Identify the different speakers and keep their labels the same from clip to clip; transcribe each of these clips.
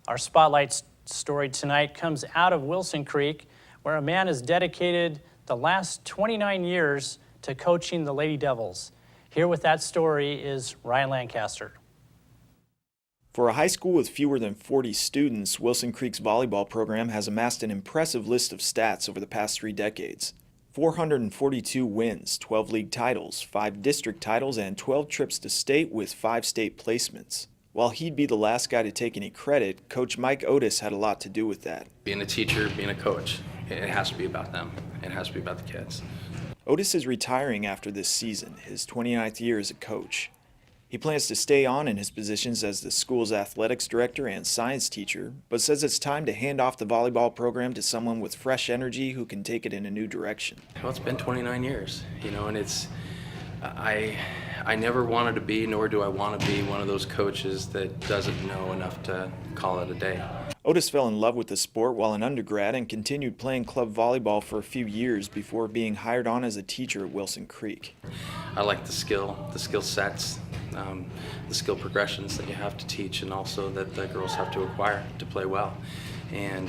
Speaker 1: Our spotlight story tonight comes out of Wilson Creek, where a man has dedicated the last 29 years to coaching the Lady Devils. Here with that story is Ryan Lancaster.
Speaker 2: For a high school with fewer than 40 students, Wilson Creek's volleyball program has amassed an impressive list of stats over the past 3 decades. 442 wins, 12 league titles, 5 district titles, and 12 trips to state with 5 state placements. While he'd be the last guy to take any credit, Coach Mike Otis had a lot to do with that.
Speaker 3: Being a teacher, being a coach, it has to be about them. It has to be about the kids.
Speaker 2: Otis is retiring after this season, his 29th year as a coach. He plans to stay on in his positions as the school's athletics director and science teacher, but says it's time to hand off the volleyball program to someone with fresh energy who can take it in a new direction.
Speaker 3: Well, it's been 29 years, and it's, I never wanted to be, nor do I want to be one of those coaches that doesn't know enough to call it a day.
Speaker 2: Otis fell in love with the sport while an undergrad and continued playing club volleyball for a few years before being hired on as a teacher at Wilson Creek.
Speaker 3: I like the skill sets, the skill progressions that you have to teach, and also that the girls have to acquire to play well. And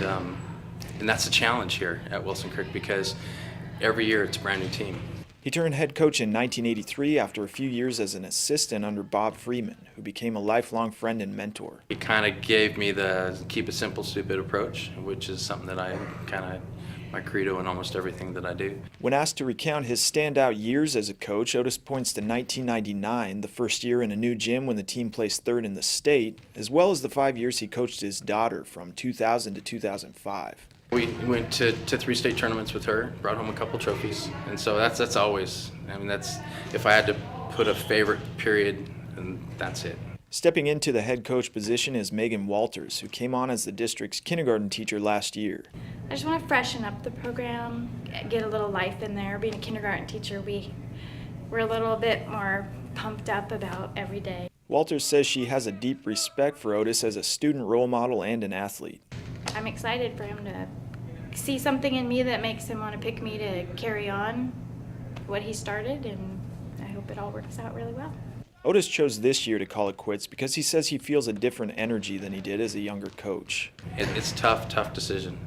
Speaker 3: that's a challenge here at Wilson Creek because every year it's a brand new team.
Speaker 2: He turned head coach in 1983 after a few years as an assistant under Bob Freeman, who became a lifelong friend and mentor.
Speaker 3: He kind of gave me the keep it simple, stupid approach, which is something that I my credo in almost everything that I do.
Speaker 2: When asked to recount his standout years as a coach, Otis points to 1999, the first year in a new gym when the team placed 3rd in the state, as well as the 5 years he coached his daughter from 2000 to 2005.
Speaker 3: We went to 3 state tournaments with her, brought home a couple trophies, and so that's always, that's, if I had to put a favorite period, then that's it.
Speaker 2: Stepping into the head coach position is Megan Walters, who came on as the district's kindergarten teacher last year.
Speaker 4: I just want to freshen up the program, get a little life in there. Being a kindergarten teacher, we're a little bit more pumped up about every day.
Speaker 2: Walters says she has a deep respect for Otis as a student role model and an athlete.
Speaker 4: I'm excited for him to see something in me that makes him want to pick me to carry on what he started, and I hope it all works out really well.
Speaker 2: Otis chose this year to call it quits because he says he feels a different energy than he did as a younger coach.
Speaker 3: It's a tough decision.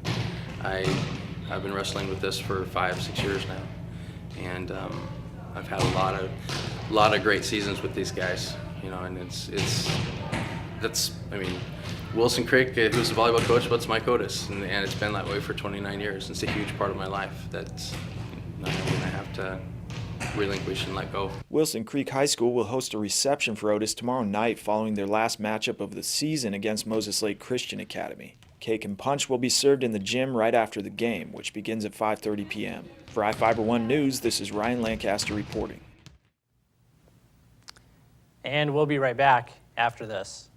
Speaker 3: I've been wrestling with this for 5-6 years now, and I've had a lot of great seasons with these guys, and Wilson Creek, who's the volleyball coach, but it's Mike Otis, and it's been that way for 29 years. It's a huge part of my life that's I'm going to have to relinquish and let go.
Speaker 2: Wilson Creek High School will host a reception for Otis tomorrow night following their last matchup of the season against Moses Lake Christian Academy. Cake and punch will be served in the gym right after the game, which begins at 5:30 p.m. For iFIBER 1 News, this is Ryan Lancaster reporting.
Speaker 1: And we'll be right back after this.